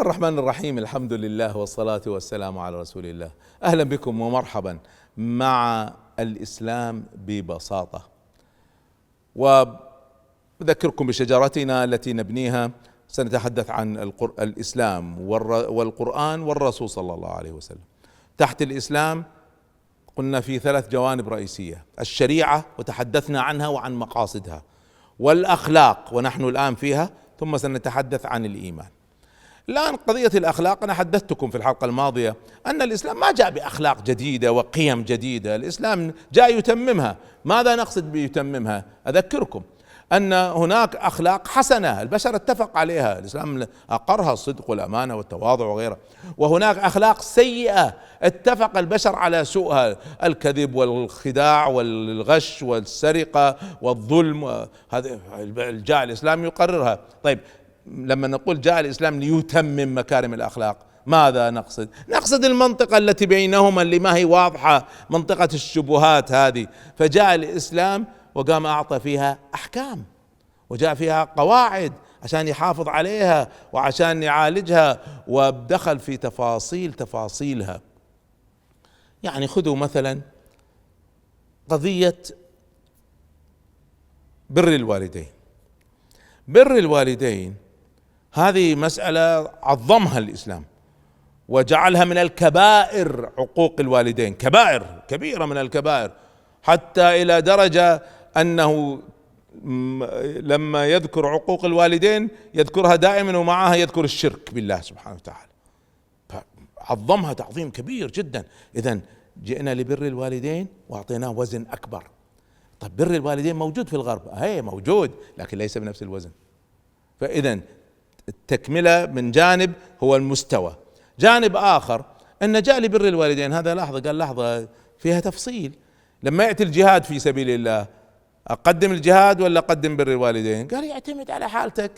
الرحمن الرحيم. الحمد لله والصلاة والسلام على رسول الله. أهلا بكم ومرحبا مع الإسلام ببساطة. وأذكركم بشجرتنا التي نبنيها. سنتحدث عن الإسلام والقرآن والرسول صلى الله عليه وسلم. تحت الإسلام قلنا في 3 جوانب رئيسية: الشريعة وتحدثنا عنها وعن مقاصدها، والأخلاق ونحن الآن فيها، ثم سنتحدث عن الإيمان. الآن قضية الأخلاق، أنا حدثتكم في الحلقة الماضية أن الإسلام ما جاء بأخلاق جديدة وقيم جديدة، الإسلام جاء يتممها. ماذا نقصد بيتممها؟ أذكركم أن هناك أخلاق حسنة البشر اتفق عليها، الإسلام أقرها: الصدق والأمانة والتواضع وغيرها. وهناك أخلاق سيئة اتفق البشر على سوءها: الكذب والخداع والغش والسرقة والظلم. هذا جاء الإسلام يقررها. طيب، لما نقول جاء الإسلام ليتمم مكارم الأخلاق، ماذا نقصد؟ نقصد المنطقة التي بينهما اللي ما هي واضحة، منطقة الشبهات هذه. فجاء الإسلام وقام أعطى فيها أحكام، وجاء فيها قواعد عشان يحافظ عليها وعشان يعالجها، ودخل في تفاصيلها. يعني خذوا مثلا قضية بر الوالدين. بر الوالدين هذه مسألة عظمها الإسلام وجعلها من الكبائر، عقوق الوالدين كبائر كبيرة من الكبائر، حتى إلى درجة أنه لما يذكر عقوق الوالدين يذكرها دائما ومعها يذكر الشرك بالله سبحانه وتعالى، عظمها تعظيم كبير جدا. إذن جئنا لبر الوالدين وأعطيناه وزن أكبر. طب بر الوالدين موجود في الغرب، هي موجود لكن ليس بنفس الوزن. فإذن التكملة من جانب هو المستوى. جانب آخر أن جاء لبر الوالدين هذا لحظة، قال لحظة فيها تفصيل. لما يأتي الجهاد في سبيل الله، أقدم الجهاد ولا أقدم بر الوالدين؟ قال يعتمد على حالتك،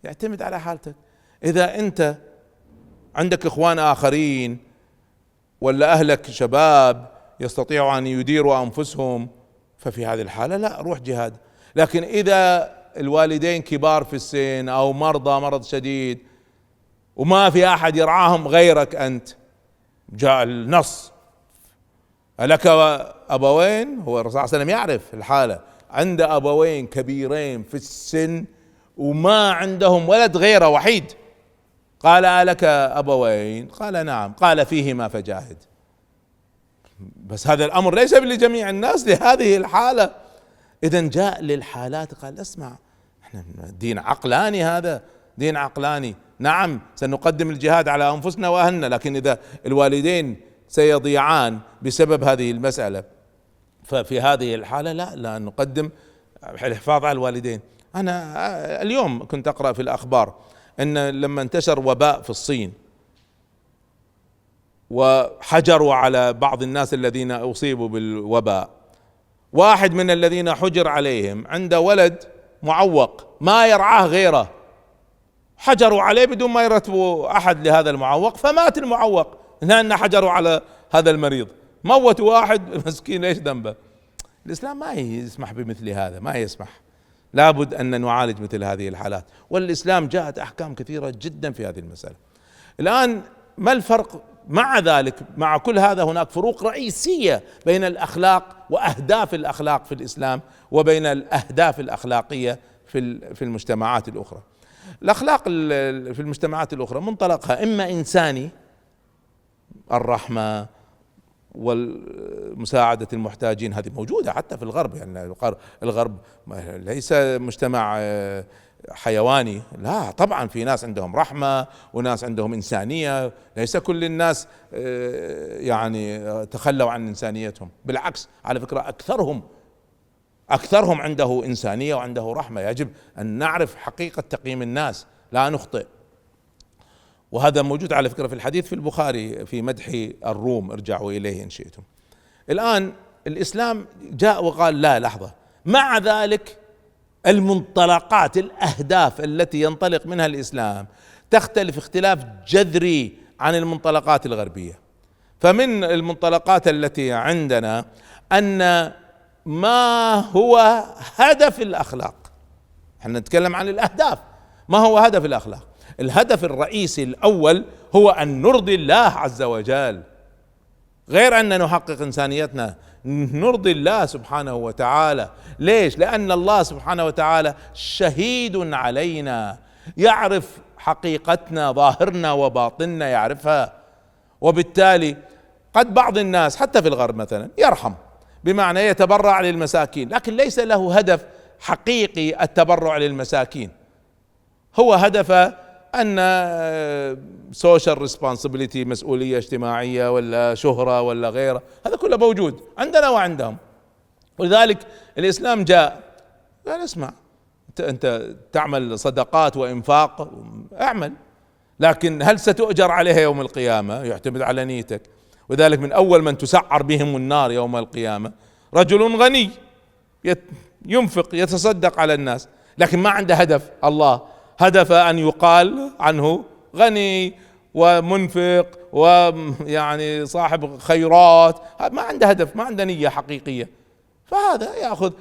يعتمد على حالتك. إذا أنت عندك إخوان آخرين ولا أهلك شباب يستطيعوا أن يديروا أنفسهم، ففي هذه الحالة لا، روح جهاد. لكن إذا الوالدين كبار في السن أو مرضى مرض شديد وما في أحد يرعاهم غيرك أنت، جاء النص: ألك أبوين؟ هو الرسول صلى الله عليه وسلم يعرف الحالة، عند أبوين كبيرين في السن وما عندهم ولد غيره وحيد. قال: ألك أبوين؟ قال: نعم. قال: فيهما فجاهد. بس هذا الأمر ليس لجميع الناس، لهذه الحالة. إذن جاء للحالات قال: اسمع، احنا دين عقلاني، هذا دين عقلاني. نعم سنقدم الجهاد على أنفسنا وأهلنا، لكن إذا الوالدين سيضيعان بسبب هذه المسألة، ففي هذه الحالة لا نقدم الحفاظ على الوالدين. أنا اليوم كنت أقرأ في الأخبار أن لما انتشر وباء في الصين وحجروا على بعض الناس الذين أصيبوا بالوباء، واحد من الذين حجر عليهم عنده ولد معوق ما يرعاه غيره، حجروا عليه بدون ما يرتبوا أحد لهذا المعوق، فمات المعوق لأن حجروا على هذا المريض، موتوا واحد مسكين، ايش ذنبه؟ الإسلام ما يسمح بمثل هذا، ما يسمح. لابد أن نعالج مثل هذه الحالات، والإسلام جاءت أحكام كثيرة جدا في هذه المسألة. الآن ما الفرق مع ذلك؟ مع كل هذا هناك فروق رئيسية بين الأخلاق وأهداف الأخلاق في الإسلام وبين الأهداف الأخلاقية في المجتمعات الأخرى. الأخلاق في المجتمعات الأخرى منطلقها إما إنساني، الرحمة والمساعدة المحتاجين، هذه موجودة حتى في الغرب. يعني الغرب ليس مجتمع حيواني، لا طبعا في ناس عندهم رحمة وناس عندهم إنسانية، ليس كل الناس يعني تخلوا عن إنسانيتهم، بالعكس على فكرة أكثرهم عنده إنسانية وعنده رحمة. يجب أن نعرف حقيقة تقييم الناس، لا نخطئ. وهذا موجود على فكرة في الحديث في البخاري في مدح الروم، ارجعوا إليه إن شئتم. الآن الإسلام جاء وقال لا لحظة، مع ذلك المنطلقات الأهداف التي ينطلق منها الإسلام تختلف اختلاف جذري عن المنطلقات الغربية. فمن المنطلقات التي عندنا أن ما هو هدف الأخلاق، احنا نتكلم عن الأهداف، ما هو هدف الأخلاق؟ الهدف الرئيسي الأول هو أن نرضي الله عز وجل، غير أن نحقق إنسانيتنا، نرضي الله سبحانه وتعالى. ليش؟ لأن الله سبحانه وتعالى شهيد علينا، يعرف حقيقتنا، ظاهرنا وباطننا يعرفها. وبالتالي قد بعض الناس حتى في الغرب مثلا يرحم، بمعنى يتبرع للمساكين، لكن ليس له هدف حقيقي التبرع للمساكين، هو هدفه أن سوشيال ريسبونسبيلتي، مسؤولية اجتماعية ولا شهرة ولا غيره، هذا كله موجود عندنا وعندهم. ولذلك الإسلام جاء قال اسمع، أنت تعمل صدقات وإنفاق اعمل، لكن هل ستؤجر عليها يوم القيامة؟ يعتمد على نيتك. وذلك من أول من تسعر بهم النار يوم القيامة رجل غني ينفق يتصدق على الناس، لكن ما عنده هدف. الله هدفه أن يقال عنه غني ومنفق ويعني صاحب خيرات، ما عنده هدف، ما عنده نية حقيقية، فهذا يأخذ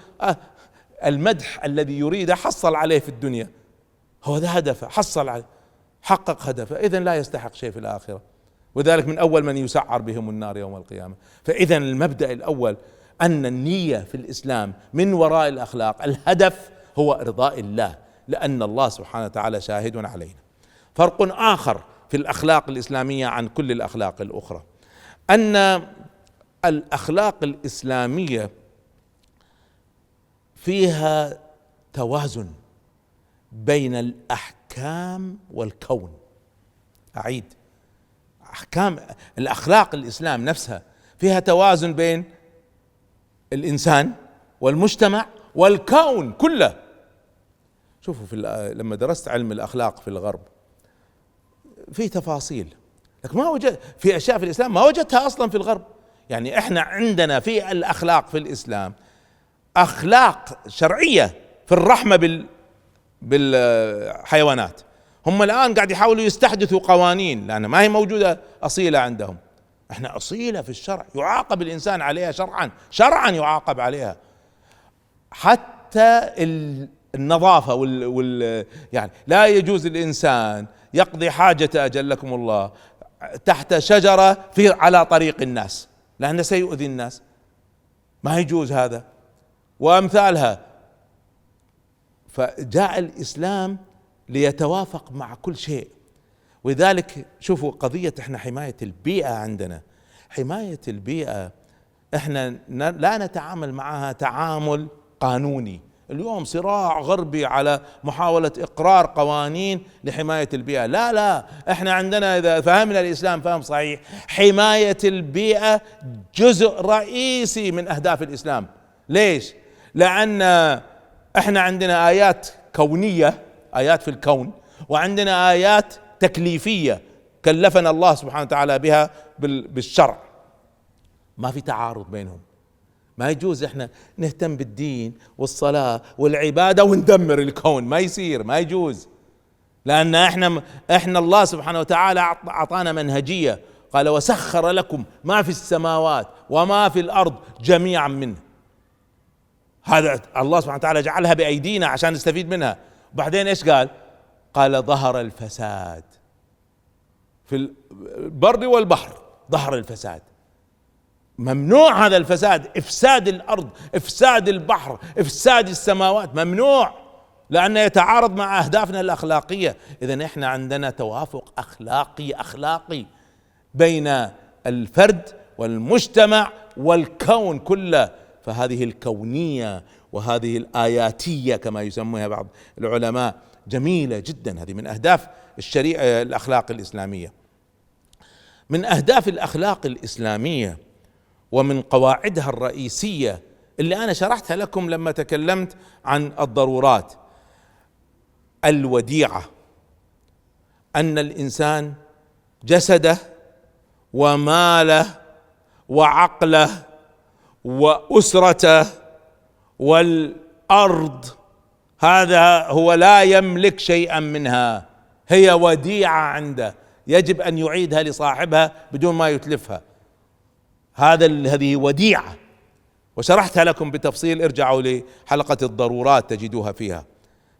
المدح الذي يريده، حصل عليه في الدنيا، هو ذا هدفه، حصل عليه، حقق هدفه، إذن لا يستحق شيء في الآخرة. وذلك من أول من يسعر بهم النار يوم القيامة. فإذا المبدأ الأول أن النية في الإسلام من وراء الأخلاق، الهدف هو إرضاء الله، لأن الله سبحانه وتعالى شاهد علينا. فرق آخر في الأخلاق الإسلامية عن كل الأخلاق الأخرى، أن الأخلاق الإسلامية فيها توازن بين الأحكام والكون. أعيد، أحكام الأخلاق الإسلام نفسها فيها توازن بين الإنسان والمجتمع والكون كله. شوفوا لما درست علم الأخلاق في الغرب في تفاصيل، لكن ما وجد في أشياء في الإسلام ما وجدتها أصلا في الغرب. يعني إحنا عندنا في الأخلاق في الإسلام أخلاق شرعية في الرحمة بالحيوانات، هم الآن قاعد يحاولوا يستحدثوا قوانين لأن ما هي موجودة أصيلة عندهم. احنا أصيلة في الشرع، يعاقب الإنسان عليها شرعا يعاقب عليها. حتى النظافة يعني لا يجوز الإنسان يقضي حاجته أجلكم الله تحت شجرة على طريق الناس، لأنه سيؤذي الناس، ما يجوز هذا وأمثالها. فجاء الإسلام ليتوافق مع كل شيء. ولذلك شوفوا قضية احنا حماية البيئة، عندنا حماية البيئة احنا لا نتعامل معها تعامل قانوني. اليوم صراع غربي على محاولة إقرار قوانين لحماية البيئة، لا احنا عندنا إذا فهمنا الإسلام فهم صحيح، حماية البيئة جزء رئيسي من أهداف الإسلام. ليش؟ لأن احنا عندنا آيات كونية، آيات في الكون، وعندنا آيات تكليفية كلفنا الله سبحانه وتعالى بها بالشرع، ما في تعارض بينهم. ما يجوز احنا نهتم بالدين والصلاة والعبادة وندمر الكون، ما يصير، ما يجوز، لأن احنا الله سبحانه وتعالى أعطانا منهجية، قال وسخر لكم ما في السماوات وما في الأرض جميعا منه. هذا الله سبحانه وتعالى جعلها بأيدينا عشان نستفيد منها. وبعدين ايش قال ظهر الفساد في البر والبحر، ظهر الفساد، ممنوع هذا الفساد، افساد الارض، افساد البحر، افساد السماوات، ممنوع، لانه يتعارض مع اهدافنا الاخلاقيه. اذا احنا عندنا توافق اخلاقي بين الفرد والمجتمع والكون كله. فهذه الكونيه وهذه الاياتيه كما يسميها بعض العلماء جميله جدا، هذه من اهداف الشريعه الاخلاق الاسلاميه. من اهداف الاخلاق الاسلاميه ومن قواعدها الرئيسية اللي أنا شرحتها لكم لما تكلمت عن الضرورات، الوديعة، أن الإنسان جسده وماله وعقله وأسرته والأرض، هذا هو لا يملك شيئا منها، هي وديعة عنده، يجب أن يعيدها لصاحبها بدون ما يتلفها. هذه وديعة، وشرحتها لكم بتفصيل، ارجعوا لحلقة الضرورات تجدوها فيها.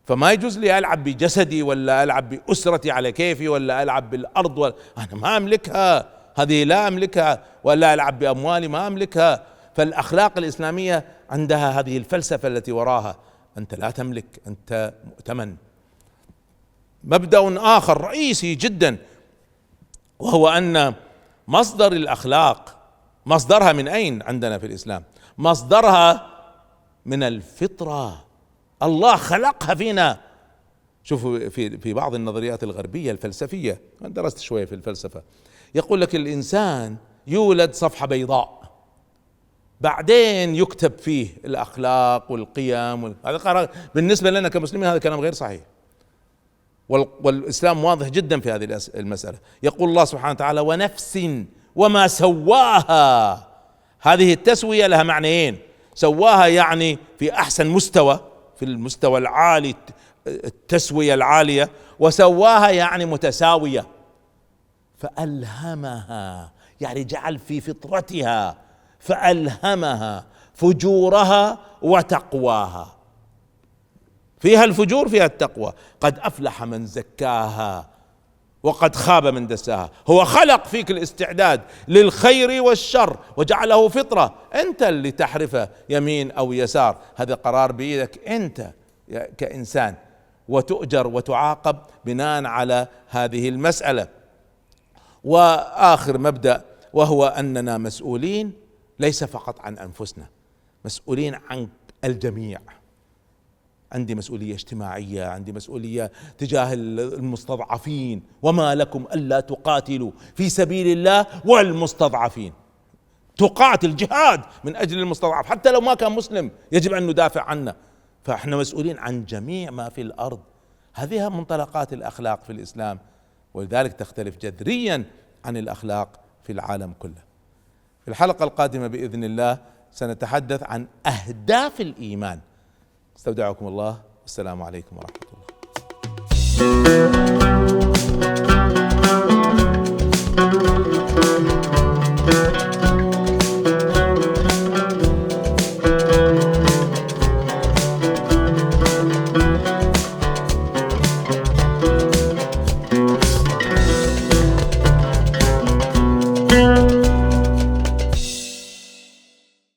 فما يجوز لي ألعب بجسدي ولا ألعب بأسرتي على كيفي ولا ألعب بالأرض أنا ما أملكها، هذه لا أملكها، ولا ألعب بأموالي ما أملكها. فالأخلاق الإسلامية عندها هذه الفلسفة التي وراها، أنت لا تملك، أنت مؤتمن. مبدأ آخر رئيسي جدا، وهو أن مصدر الأخلاق مصدرها من أين عندنا في الإسلام؟ مصدرها من الفطرة، الله خلقها فينا. شوفوا في بعض النظريات الغربية الفلسفية، أنا درست شوية في الفلسفة، يقول لك الإنسان يولد صفحة بيضاء، بعدين يكتب فيه الأخلاق والقيم هذا قرار. بالنسبة لنا كمسلمين هذا كلام غير صحيح، والإسلام واضح جدا في هذه المسألة. يقول الله سبحانه وتعالى: ونفس وما سواها. هذه التسوية لها معنيين: سواها يعني في أحسن مستوى، في المستوى العالي، التسوية العالية، وسواها يعني متساوية. فألهمها يعني جعل في فطرتها، فألهمها فجورها وتقواها. فيها الفجور فيها التقوى. قد أفلح من زكاها وقد خاب من دساها. هو خلق فيك الاستعداد للخير والشر وجعله فطرة، أنت اللي تحرفه يمين أو يسار، هذا قرار بيدك أنت كإنسان، وتؤجر وتعاقب بناء على هذه المسألة. وآخر مبدأ، وهو أننا مسؤولين ليس فقط عن أنفسنا، مسؤولين عن الجميع. عندي مسؤولية اجتماعية، عندي مسؤولية تجاه المستضعفين. وما لكم ألا تقاتلوا في سبيل الله والمستضعفين. تقاتل جهاد من أجل المستضعف، حتى لو ما كان مسلم يجب أن ندافع عنه. فإحنا مسؤولين عن جميع ما في الأرض. هذه منطلقات الأخلاق في الإسلام، ولذلك تختلف جذريا عن الأخلاق في العالم كله. في الحلقة القادمة بإذن الله سنتحدث عن أهداف الإيمان. استودعكم الله، والسلام عليكم ورحمة الله.